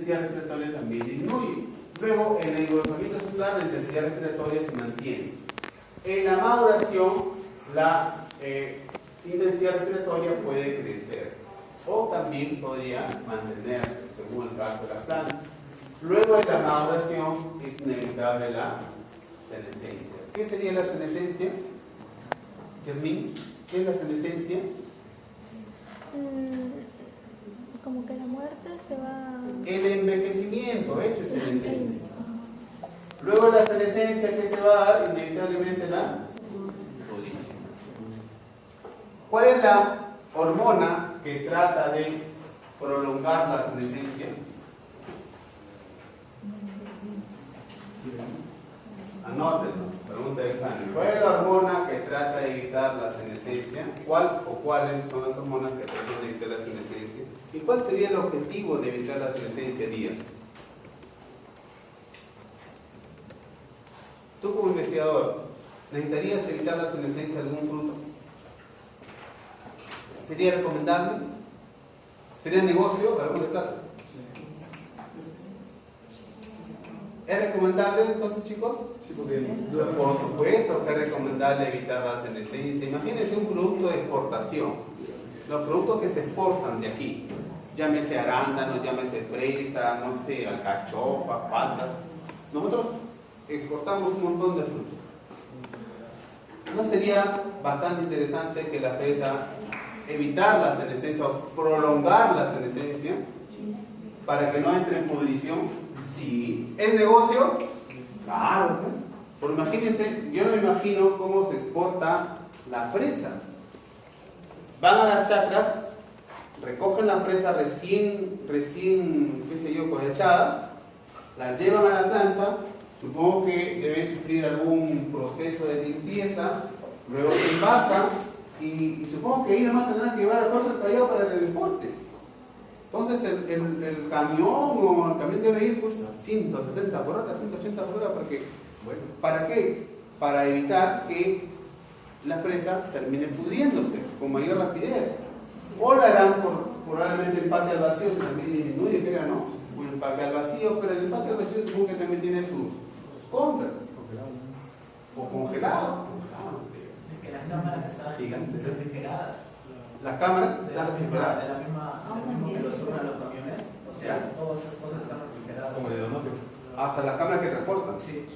intensidad respiratoria también disminuye. Luego, en el engrosamiento celular, la intensidad respiratoria se mantiene. En la maduración, la intensidad respiratoria puede crecer o también podría mantenerse, según el caso de la planta. Luego de la maduración, es inevitable la senescencia. ¿Qué sería la senescencia? Yasmín, ¿qué es la senescencia? Como que la muerte se va... El envejecimiento, eso es senescencia. Luego de la senescencia, ¿qué se va a dar? Inevitablemente la pudrición. ¿Cuál es la hormona que trata de prolongar la senescencia? Anótenlo, pregunta de examen. ¿Cuál es la hormona que trata de evitar la senescencia? ¿Cuál o cuáles son las hormonas que tratan de evitar la senescencia? ¿Y cuál sería el objetivo de evitar la senescencia, Díaz? Tú como investigador, ¿necesitarías evitar la senescencia de algún fruto? ¿Sería recomendable? ¿Sería negocio? ¿Algo de plata? ¿Es recomendable entonces, chicos? Por supuesto que es recomendable evitar la senescencia. Imagínense un producto de exportación. Los productos que se exportan de aquí, llámese arándanos, llámese fresa, no sé, alcachofa, patas. Nosotros exportamos un montón de frutos. ¿No sería bastante interesante que la fresa evitar la senescencia o prolongar la senescencia para que no entre en pudrición? Sí. ¿Es negocio? Claro. Pero imagínense, yo no me imagino cómo se exporta la fresa. Van a las chacras, recogen la fresa recién, qué sé yo, cosechada, la llevan a la planta, supongo que deben sufrir algún proceso de limpieza, luego se envasan y supongo que ahí nomás tendrán que llevar al puerto detallado para el transporte. Entonces el camión o el camión debe ir pues 160 por hora, 180 por hora, porque, bueno, ¿para qué? Para evitar que la fresa termine pudriéndose con mayor rapidez. O la harán probablemente empaque al vacío, que también disminuye, creo, ¿no? Un empaque al vacío, pero el empaque al vacío supongo que también tiene sus contras. O congelado. Es que las cámaras están gigantes, refrigeradas. Las cámaras están refrigeradas. De la misma que lo suben a los camiones. O sea, todas esas cosas están refrigeradas. Como de donoso. Hasta las cámaras que transportan. Sí.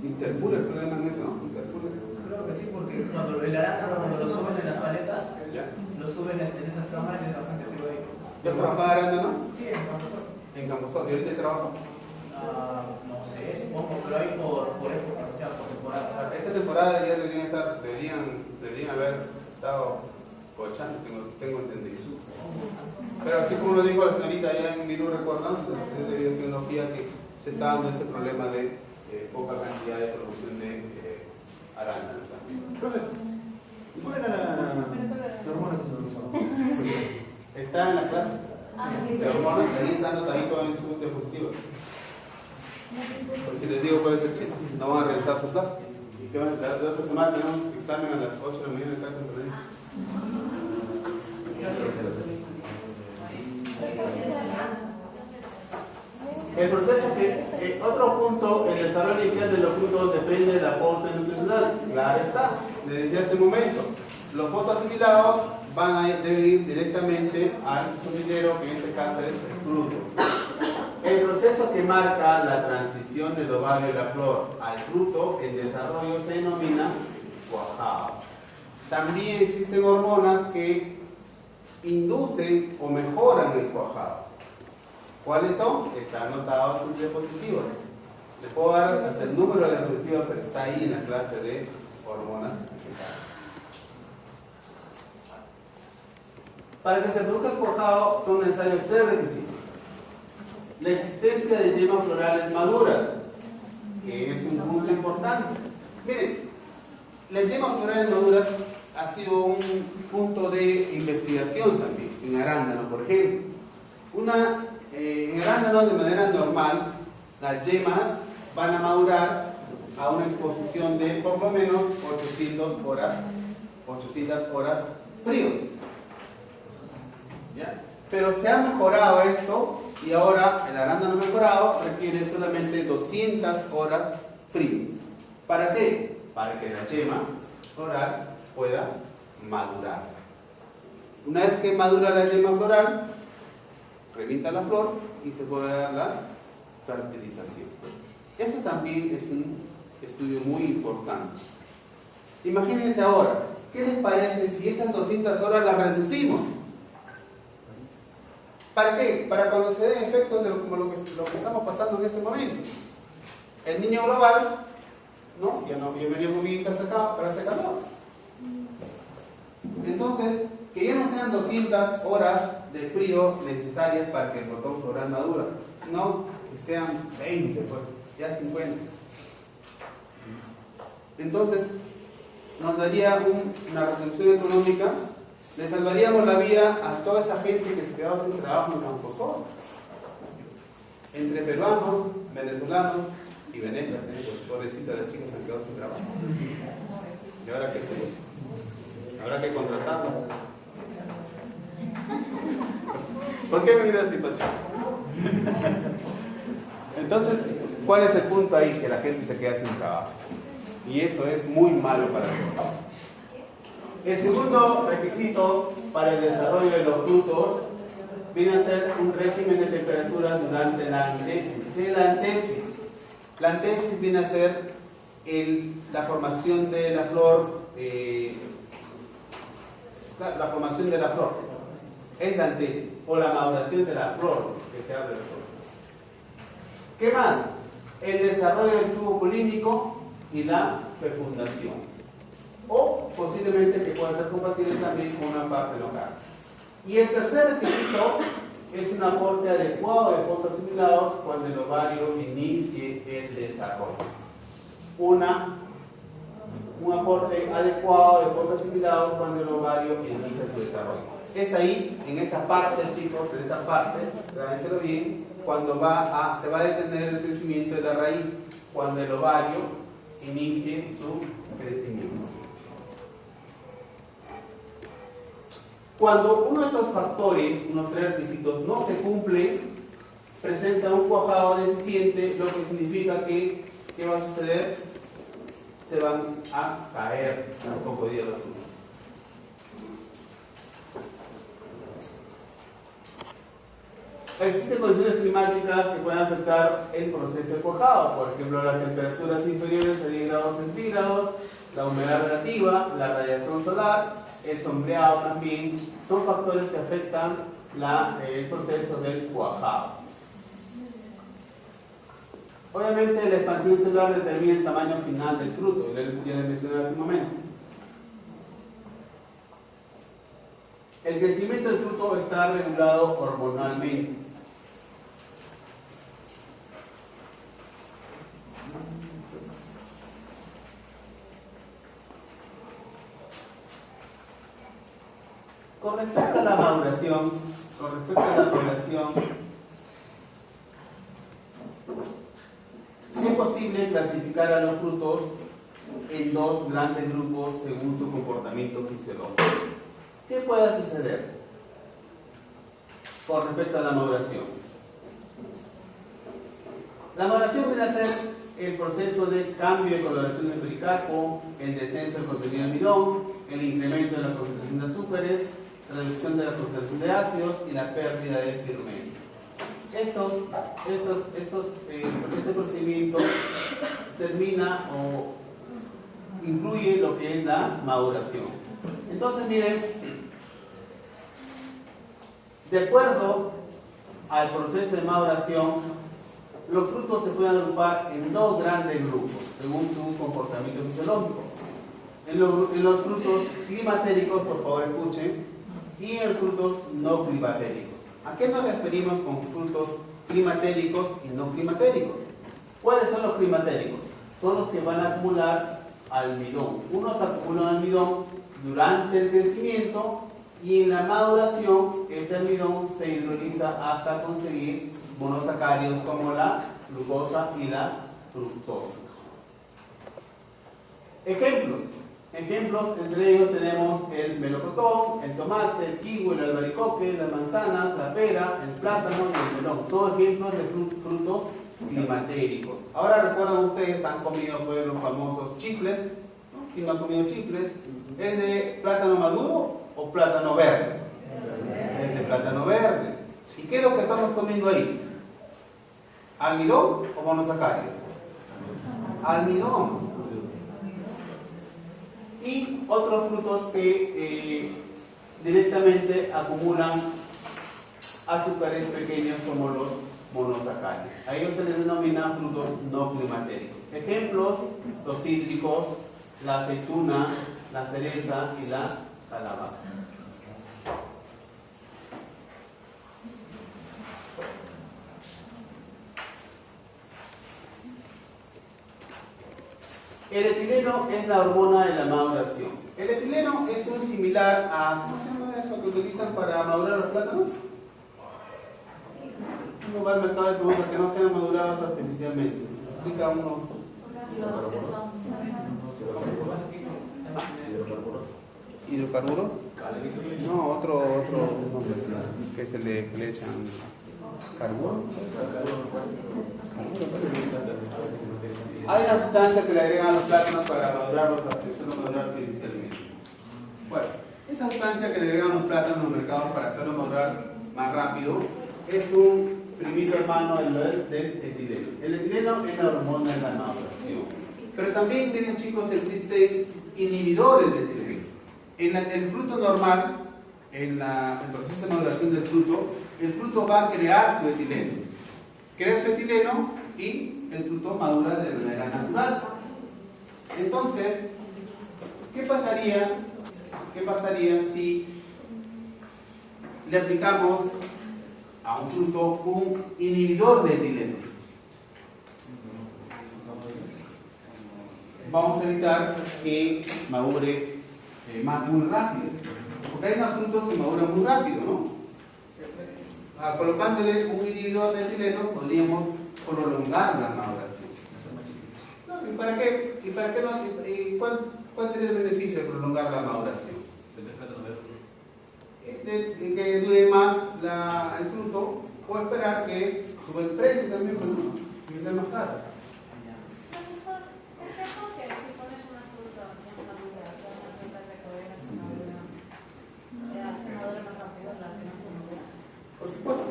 Interpol el problema en eso, ¿no? Interpol. Creo que sí, porque cuando el arándano, cuando lo suben en las paletas, lo suben en esas cámaras y es bastante frío ahí. ¿Ya trabajaba arándano? Sí, en Camposol. En Camposol. ¿Y ahorita trabaja? No sé, supongo, pero hay por época, o sea, por temporada. Esta temporada ya deberían haber estado cochando, tengo entendido. Pero así como lo dijo la señorita allá en Virú, recuerdan, de biotecnología, que se está dando este problema de poca cantidad de producción de arándanos. ¿Cuál era la hormona que se utilizaba? Está en la clase de hormonas, ahí está anotadito en su diapositiva. Por si les digo cuál es el chiste, no van a revisar su clase. La otra semana tenemos examen a las 8 de la mañana en casa en Berlín. El proceso otro punto, el desarrollo inicial de los frutos depende del aporte nutricional. Claro está, les decía hace un momento, los fotoasimilados deben ir directamente al sumidero, que en este caso es el fruto. El proceso que marca la transición del ovario de la flor al fruto en desarrollo se denomina cuajado. También existen hormonas que inducen o mejoran el cuajado. ¿Cuáles son? Están anotados en su diapositiva. Les puedo dar hasta el número de la diapositiva, pero está ahí en la clase de hormonas. Para que se produzca el cuajado son necesarios 3 requisitos. La existencia de yemas florales maduras, que es un punto importante. Miren, las yemas florales maduras ha sido un punto de investigación también, en arándano, por ejemplo. En arándano, de manera normal, las yemas van a madurar a una exposición de por lo menos 800 horas frío. ¿Ya? Pero se ha mejorado esto y ahora el arándano mejorado requiere solamente 200 horas frío. ¿Para qué? Para que la yema floral pueda madurar. Una vez que madura la yema floral, revienta la flor y se puede dar la fertilización. Eso también es un estudio muy importante. Imagínense ahora, ¿qué les parece si esas 200 horas las reducimos? ¿Para qué? Para cuando se den efectos de como lo que estamos pasando en este momento. El niño global, ¿no? Ya venía muy bien para ese calor. Entonces, que ya no sean 200 horas de frío necesarias para que el botón floral madure, sino que sean 20, pues, ya 50. Entonces, nos daría una reducción económica, le salvaríamos la vida a toda esa gente que se quedaba sin trabajo en Camposol. Entre peruanos, venezolanos y venecas, pobrecitas las chicas se han quedado sin trabajo. ¿Y ahora qué se? Habrá que contratarlo. ¿Por qué venir así, Patricia? Entonces, ¿cuál es el punto ahí? Que la gente se queda sin trabajo. Y eso es muy malo para el trabajo. El segundo requisito para el desarrollo de los frutos viene a ser un régimen de temperatura durante la antesis. ¿Qué es la antesis? La antesis viene a ser la formación de la flor. La formación de la flor es la antesis, o la maduración de la flor, que se habla de flor. ¿Qué más? El desarrollo del tubo polínico y la fecundación. O posiblemente que pueda ser compatible también con una parte local. Y el tercer requisito es un aporte adecuado de fotoasimilados cuando el ovario inicie el desarrollo. Un aporte adecuado de fotoasimilados cuando el ovario inicia su desarrollo. Es ahí, en esta parte, chicos, en esta parte, tráenselo bien, cuando se va a detener el crecimiento de la raíz, cuando el ovario inicie su crecimiento. Cuando uno de estos factores, unos tres requisitos, no se cumple, presenta un cuajado deficiente, lo que significa que, ¿qué va a suceder? Se van a caer en un poco de días los frutos. Existen condiciones climáticas que pueden afectar el proceso de cuajado, por ejemplo, las temperaturas inferiores a 10 grados centígrados, la humedad relativa, la radiación solar, el sombreado también, son factores que afectan el proceso del cuajado. Obviamente la expansión celular determina el tamaño final del fruto, ya les mencioné hace un momento. El crecimiento del fruto está regulado hormonalmente. Con respecto a la maduración, es posible clasificar a los frutos en dos grandes grupos según su comportamiento fisiológico. ¿Qué puede suceder con respecto a la maduración? La maduración viene a ser el proceso de cambio de coloración del pericarpo, el descenso del contenido de almidón, el incremento de la concentración de azúcares, reducción de la concentración de ácidos y la pérdida de firmeza. Este procedimiento termina o incluye lo que es la maduración. Entonces, miren, de acuerdo al proceso de maduración, los frutos se pueden agrupar en dos grandes grupos, según su comportamiento fisiológico. En los frutos climatéricos, por favor escuchen, y en frutos no climatéricos. ¿A qué nos referimos con frutos climatéricos y no climatéricos? ¿Cuáles son los climatéricos? Son los que van a acumular almidón. Unos acumulan almidón durante el crecimiento y en la maduración este almidón se hidroliza hasta conseguir monosacáridos como la glucosa y la fructosa. Ejemplos. Ejemplos, entre ellos tenemos el melocotón, el tomate, el kiwi, el albaricoque, las manzanas, la pera, el plátano y el melón. Son ejemplos de frutos climatéricos. Ahora recuerdan ustedes, han comido pues, los famosos chifles. ¿Quién no ha comido chifles? ¿Es de plátano maduro o plátano verde? Es de plátano verde. ¿Y qué es lo que estamos comiendo ahí? ¿Almidón o monosacáridos? Almidón. Y otros frutos que directamente acumulan azúcares pequeños como los monosacáridos. A ellos se les denomina frutos no climatéricos. Ejemplos, los cítricos, la aceituna, la cereza y la calabaza. El etileno es la hormona de la maduración. El etileno es un similar a, ¿cómo se llama eso que utilizan para madurar los plátanos? Uno va al mercado de productos que no sean madurados artificialmente. Explica uno. Los que son ¿Hidrocarburo? No, otro nombre que se le echan. ¿Carburo? Hay una sustancia que le agregan a los plátanos para madurarlos artificialmente. Bueno, esa sustancia que le agregan a los plátanos en los mercados para hacerlo madurar más rápido es un primito hermano del etileno. El etileno es la hormona de la maduración. Pero también, miren chicos, existen inhibidores de etileno. En el fruto normal, en el proceso de maduración del fruto, el fruto va a crear su etileno. Crea su etileno y el fruto madura de manera natural. Entonces, ¿qué pasaría si le aplicamos a un fruto un inhibidor de etileno? Vamos a evitar que madure muy rápido. Porque hay unos frutos que maduran muy rápido, ¿no? Colocándole un inhibidor de etileno podríamos prolongar la maduración. ¿Y para qué? ¿Cuál sería el beneficio de prolongar la maduración? Que dure más el fruto o esperar que sube el precio también, que sea más caro. Por supuesto.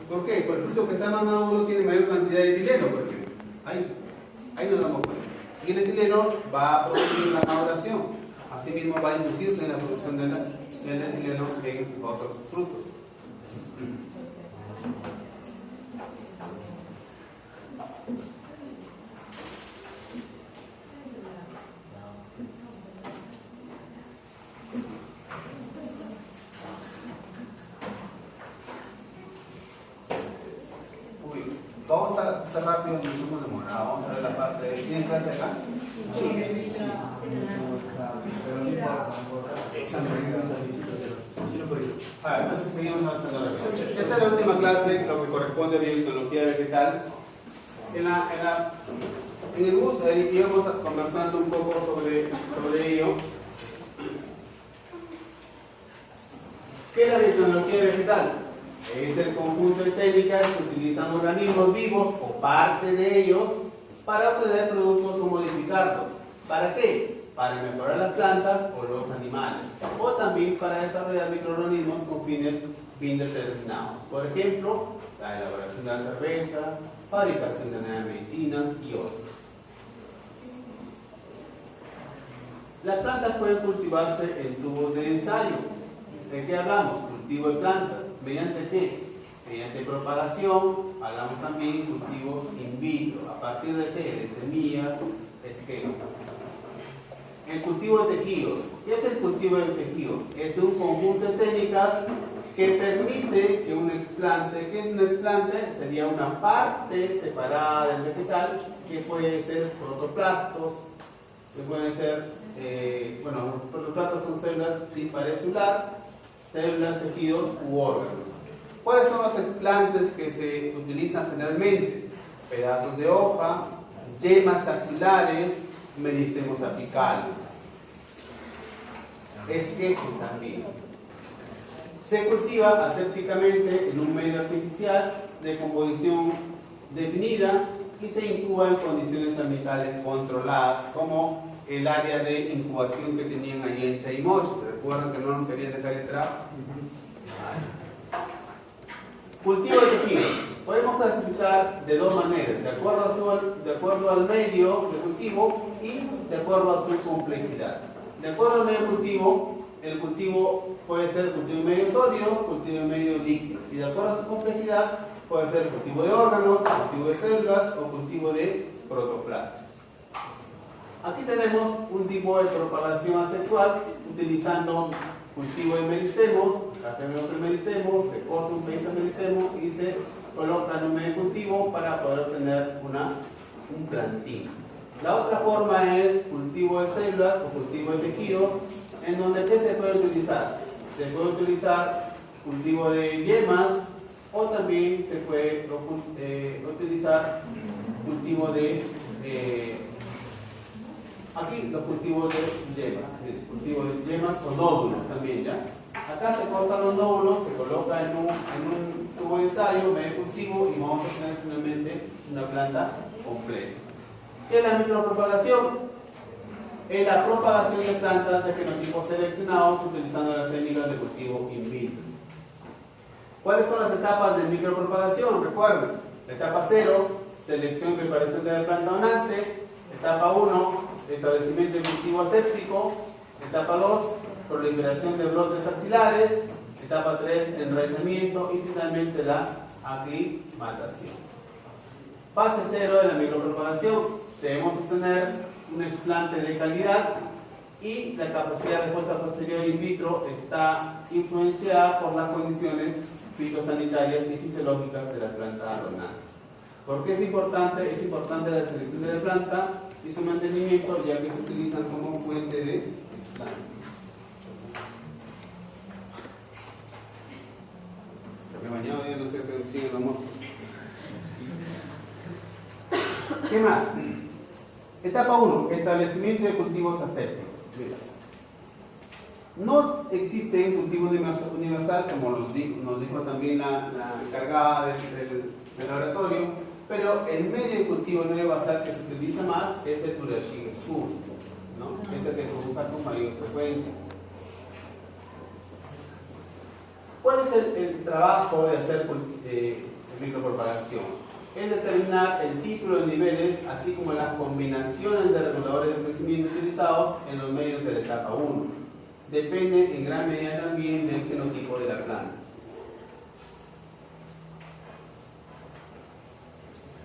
¿Por qué? Porque el fruto que está más maduro tiene mayor cantidad de etileno, por ejemplo. Ahí nos damos cuenta. Y el etileno va a producir la maduración. Asimismo va a inducirse en la producción del etileno en otros frutos. Vamos a estar rápido, no somos demorados. Vamos a ver la parte de. ¿Tienen clase acá? Sí. Pero no importa. A ver, entonces seguimos avanzando rápido. Esta es la última clase, lo que corresponde a biotecnología vegetal. En el bus íbamos conversando un poco sobre ello. ¿Qué es la biotecnología vegetal? Es el conjunto de técnicas que utilizan organismos vivos o parte de ellos para obtener productos o modificarlos. ¿Para qué? Para mejorar las plantas o los animales. O también para desarrollar microorganismos con fines bien determinados. Por ejemplo, la elaboración de la cerveza, fabricación de nuevas medicinas y otros. Las plantas pueden cultivarse en tubos de ensayo. ¿De qué hablamos? Cultivo de plantas. ¿Mediante qué? Mediante propagación. Hablamos también de cultivos in vitro. ¿A partir de qué? De semillas, esquemas. El cultivo de tejidos. ¿Qué es el cultivo de tejidos? Es un conjunto de técnicas que permite que un explante, ¿qué es un explante? Sería una parte separada del vegetal que puede ser protoplastos, que pueden ser, los protoplastos son células sin pared celular, células, tejidos u órganos. ¿Cuáles son los explantes que se utilizan generalmente? Pedazos de hoja, yemas axilares, meristemos apicales. es que están vivos. Se cultiva asépticamente en un medio artificial de composición definida y se incuba en condiciones ambientales controladas, como el área de incubación que tenían ahí en Chaimoch. ¿Recuerdan que no nos querían dejar entrar? Cultivo de tejidos. Podemos clasificar de dos maneras, de acuerdo al medio de cultivo y de acuerdo a su complejidad. De acuerdo al medio de cultivo, el cultivo puede ser cultivo de medio sólido, cultivo de medio líquido. Y de acuerdo a su complejidad, puede ser cultivo de órganos, cultivo de células o cultivo de protoplastos. Aquí tenemos un tipo de propagación asexual utilizando cultivo de meristemos. Acá tenemos el meristemo, se corta un pedito de meristemo y se coloca en un medio cultivo para poder obtener un plantín. La otra forma es cultivo de células o cultivo de tejidos, en donde ¿qué se puede utilizar? Se puede utilizar cultivo de yemas o también se puede utilizar cultivo de aquí los cultivos de yemas o nódulos también, ¿ya? Acá se cortan los nódulos, se coloca en un tubo de ensayo, medio cultivo y vamos a tener finalmente una planta completa. ¿Qué es la micropropagación? Es la propagación de plantas de fenotipos seleccionados utilizando las técnicas de cultivo in vitro. ¿Cuáles son las etapas de micropropagación? Recuerden, la etapa 0, selección y preparación de la planta donante. Etapa 1, establecimiento de cultivo aséptico. Etapa 2, proliferación de brotes axilares. Etapa 3, enraizamiento y finalmente la aclimatación. Fase 0 de la micropropagación. Debemos obtener un explante de calidad y la capacidad de respuesta posterior in vitro está influenciada por las condiciones fitosanitarias y fisiológicas de la planta donante. ¿Por qué es importante? Es importante la selección de la planta y su mantenimiento, ya que se utilizan como fuente de explante. Mañana ya no sé qué siguen los moscos. ¿Qué más? Etapa 1, establecimiento de cultivos asépticos. No existe un cultivo universal, como nos dijo también la encargada del laboratorio, pero el medio de cultivo universal que se utiliza más es el Durashig Sur, ¿no? Es el que se usa con mayor frecuencia. ¿Cuál es el trabajo de hacer micropropagación? Es determinar el título de niveles, así como las combinaciones de reguladores de crecimiento utilizados en los medios de la etapa 1. Depende en gran medida también del fenotipo de la planta.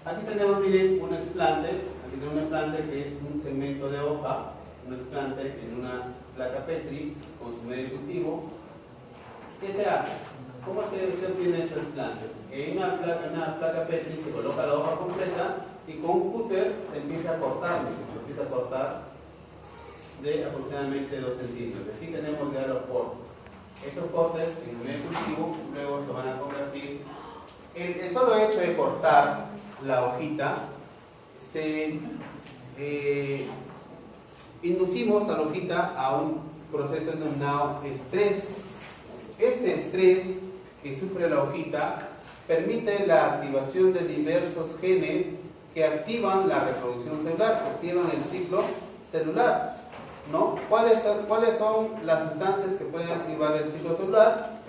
Aquí tenemos, miren, un explante. Aquí tenemos un explante que es un segmento de hoja, un explante en una placa Petri con su medio de cultivo. ¿Qué se hace? ¿Cómo se obtiene este explante? En una placa Petri se coloca la hoja completa y con un cúter se empieza a cortar. Se empieza a cortar de aproximadamente 2 centímetros. Aquí tenemos ya los cortes. Estos cortes en el medio cultivo luego se van a convertir. El solo hecho de cortar la hojita, inducimos a la hojita a un proceso denominado estrés. Este estrés que sufre la hojita permite la activación de diversos genes que activan la reproducción celular, que activan el ciclo celular, ¿no? ¿Cuáles son las sustancias que pueden activar el ciclo celular?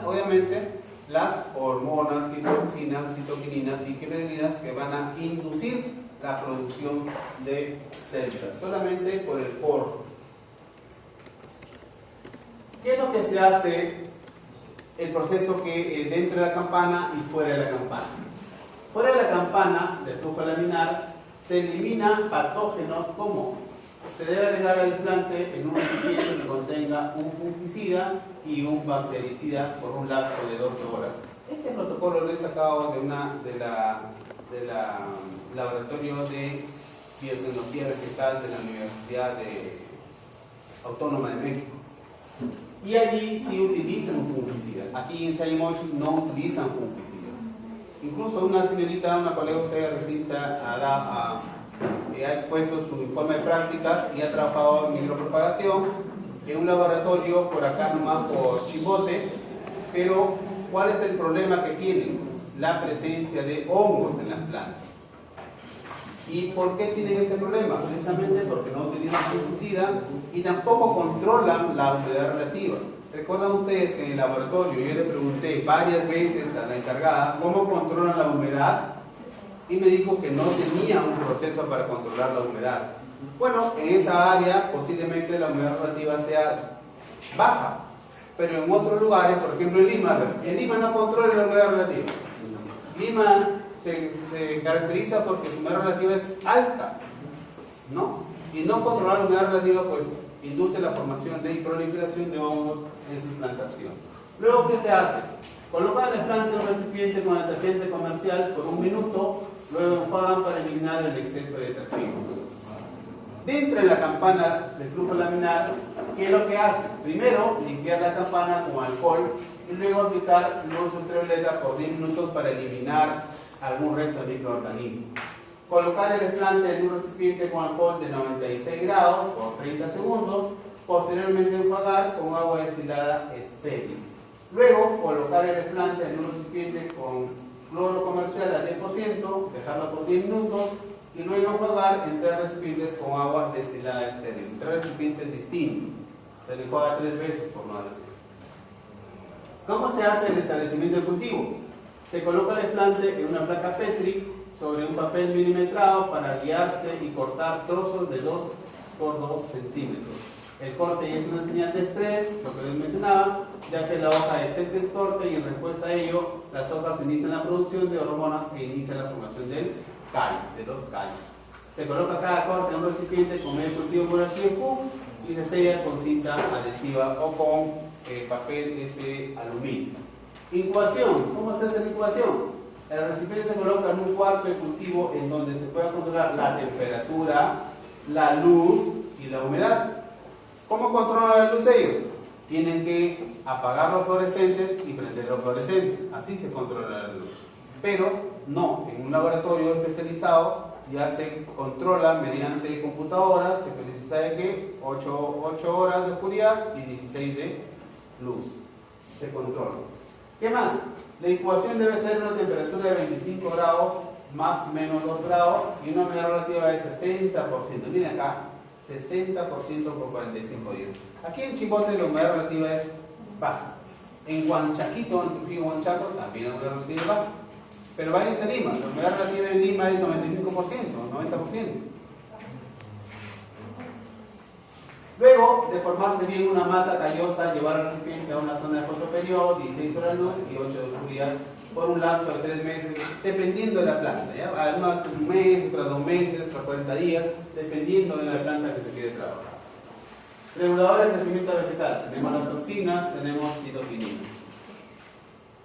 Obviamente, las hormonas, quitoxinas, citoquininas y giberelinas que van a inducir la producción de células, solamente por el corte. ¿Qué es lo que se hace? El proceso que dentro de la campana y fuera de la campana. Fuera de la campana del flujo laminar se eliminan patógenos como se debe agregar al explante en un recipiente que contenga un fungicida y un bactericida por un lapso de 12 horas. Este protocolo lo he sacado del laboratorio de biotecnología vegetal de la Universidad Autónoma de México. Y allí sí utilizan un fungicida. Aquí en Chaimoch no utilizan fungicidas. Incluso una señorita, una colega de ustedes recién ha expuesto su informe de prácticas y ha trabajado en micropropagación en un laboratorio por acá nomás por Chimbote, pero ¿cuál es el problema que tienen? La presencia de hongos en las plantas. ¿Y por qué tienen ese problema? Precisamente porque no utilizan fungicida y tampoco controlan la humedad relativa. ¿Recuerdan ustedes que en el laboratorio yo le pregunté varias veces a la encargada cómo controlan la humedad? Y me dijo que no tenía un proceso para controlar la humedad. Bueno, en esa área posiblemente la humedad relativa sea baja, pero en otros lugares, por ejemplo en Lima no controla la humedad relativa. Lima se caracteriza porque su humedad relativa es alta, ¿no? Y no controlar la humedad relativa pues induce la formación y proliferación de hongos en su plantación. Luego, ¿qué se hace? Colocan el plante en un recipiente con detergente comercial por 1 minuto, luego enjuagan para eliminar el exceso de detergente. Dentro de la campana del flujo laminar, ¿qué es lo que hace? Primero, limpiar la campana con alcohol y luego aplicar luz ultravioleta por 10 minutos para eliminar algún resto de microorganismos. Colocar el plante en un recipiente con alcohol de 96 grados por 30 segundos, posteriormente enjuagar con agua destilada estéril. Luego, colocar el plante en un recipiente con cloro comercial al 10%, dejarlo por 10 minutos y luego enjuagar en 3 recipientes con agua destilada estéril. 3 recipientes distintos. Se le enjuaga 3 veces por no decir. ¿Cómo se hace el establecimiento de cultivo? Se coloca el plante en una placa Petri sobre un papel milimetrado para guiarse y cortar trozos de 2 por 2 centímetros. El corte es una señal de estrés, lo que les mencionaba, ya que la hoja detecta el corte y en respuesta a ello, las hojas inician la producción de hormonas que inician la formación del callo, de los callos. Se coloca cada corte en un recipiente con medio cultivo por archivo y se sella con cinta adhesiva o con papel aluminio. Incubación. ¿Cómo se hace la incubación? El recipiente se coloca en un cuarto de cultivo en donde se pueda controlar la temperatura, la luz y la humedad. ¿Cómo controlan la luz ellos? Tienen que apagar los fluorescentes y prender los fluorescentes. Así se controla la luz. Pero no, en un laboratorio especializado ya se controla mediante computadoras, se sabe que 8 horas de oscuridad y 16 de luz. Se controla. ¿Qué más? La incubación debe ser una temperatura de 25 grados más o menos 2 grados y una humedad relativa de 60%. Miren acá, 60% por 45 días. Aquí en Chimbote la humedad relativa es baja. En Huanchaquito, en Trujillo, Huanchaco, también la humedad relativa es baja. Pero váyanse a Lima, la humedad relativa en Lima es 95%, 90%. Luego de formarse bien una masa callosa, llevar al recipiente a una zona de fotoperiodo, 16 horas de luz y 8 de oscuridad por un lapso de 3 meses, dependiendo de la planta. ¿Ya? Algunas un mes, otras 2 meses, otras 40 días, dependiendo de la planta que se quiere trabajar. Reguladores de crecimiento vegetal. Tenemos las toxinas, tenemos citoquininas.